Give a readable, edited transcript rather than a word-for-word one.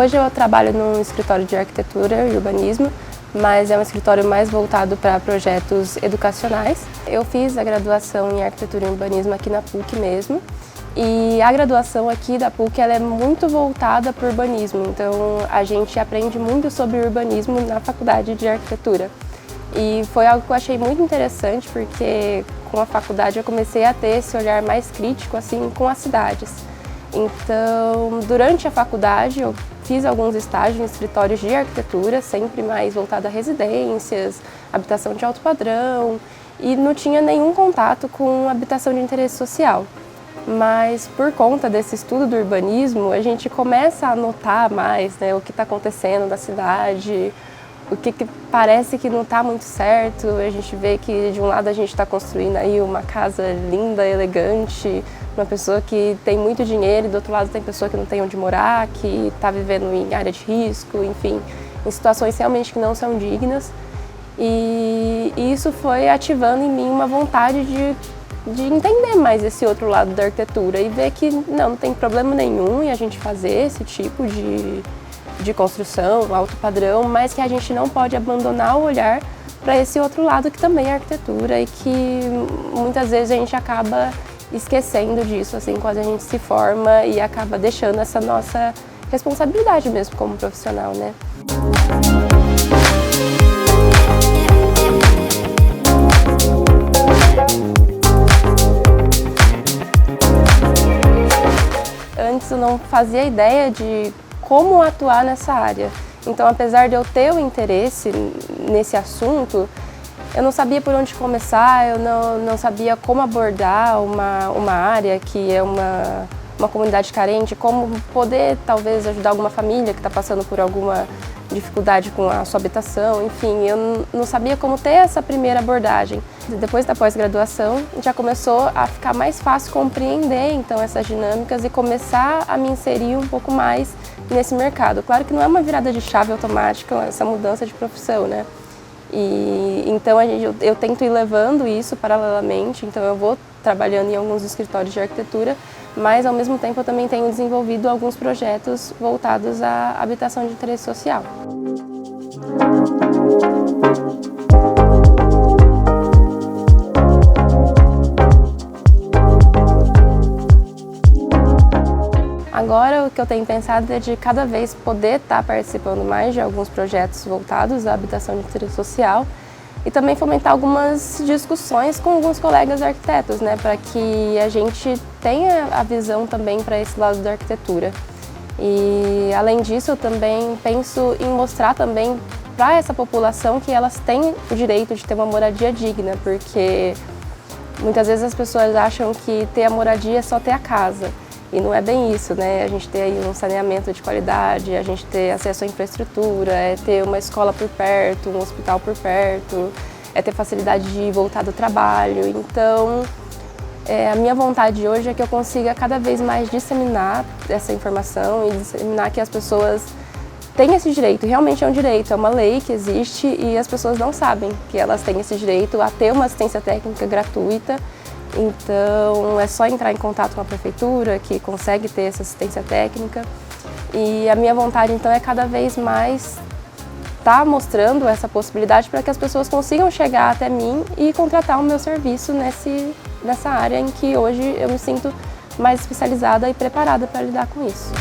Hoje eu trabalho num escritório de arquitetura e urbanismo, mas é um escritório mais voltado para projetos educacionais. Eu fiz a graduação em arquitetura e urbanismo aqui na PUC mesmo, e a graduação aqui da PUC ela é muito voltada para o urbanismo, então a gente aprende muito sobre urbanismo na faculdade de arquitetura. E foi algo que eu achei muito interessante porque com a faculdade eu comecei a ter esse olhar mais crítico assim, com as cidades. Então, durante a faculdade eu fiz alguns estágios em escritórios de arquitetura, sempre mais voltado a residências, habitação de alto padrão, e não tinha nenhum contato com habitação de interesse social. Mas por conta desse estudo do urbanismo, a gente começa a notar mais, né, o que está acontecendo na cidade, o que parece que não está muito certo. A gente vê que de um lado a gente está construindo aí uma casa linda, elegante, uma pessoa que tem muito dinheiro, e do outro lado tem pessoa que não tem onde morar, que está vivendo em área de risco, enfim, em situações realmente que não são dignas. E isso foi ativando em mim uma vontade de entender mais esse outro lado da arquitetura e ver que não tem problema nenhum em a gente fazer esse tipo de construção, alto padrão, mas que a gente não pode abandonar o olhar para esse outro lado que também é arquitetura e que muitas vezes a gente acaba esquecendo disso assim, quando a gente se forma e acaba deixando essa nossa responsabilidade mesmo como profissional, né? Antes eu não fazia ideia de como atuar nessa área. Então, apesar de eu ter o interesse nesse assunto, eu não sabia por onde começar, eu não sabia como abordar uma área que é uma comunidade carente, como poder talvez ajudar alguma família que está passando por alguma dificuldade com a sua habitação, enfim, eu não sabia como ter essa primeira abordagem. Depois da pós-graduação, já começou a ficar mais fácil compreender então essas dinâmicas e começar a me inserir um pouco mais nesse mercado. Claro que não é uma virada de chave automática essa mudança de profissão, né? E então eu tento ir levando isso paralelamente, então eu vou trabalhando em alguns escritórios de arquitetura, mas ao mesmo tempo eu também tenho desenvolvido alguns projetos voltados à habitação de interesse social. Agora o que eu tenho pensado é de cada vez poder estar participando mais de alguns projetos voltados à habitação de interesse social e também fomentar algumas discussões com alguns colegas arquitetos, né, para que a gente tenha a visão também para esse lado da arquitetura. E além disso, eu também penso em mostrar também para essa população que elas têm o direito de ter uma moradia digna, porque muitas vezes as pessoas acham que ter a moradia é só ter a casa. E não é bem isso, né? A gente ter aí um saneamento de qualidade, a gente ter acesso à infraestrutura, é ter uma escola por perto, um hospital por perto, é ter facilidade de voltar do trabalho. Então, a minha vontade hoje é que eu consiga cada vez mais disseminar essa informação e disseminar que as pessoas têm esse direito. Realmente é um direito, é uma lei que existe e as pessoas não sabem que elas têm esse direito a ter uma assistência técnica gratuita. Então, é só entrar em contato com a prefeitura que consegue ter essa assistência técnica. E a minha vontade, então, é cada vez mais estar mostrando essa possibilidade para que as pessoas consigam chegar até mim e contratar o meu serviço nessa área em que hoje eu me sinto mais especializada e preparada para lidar com isso.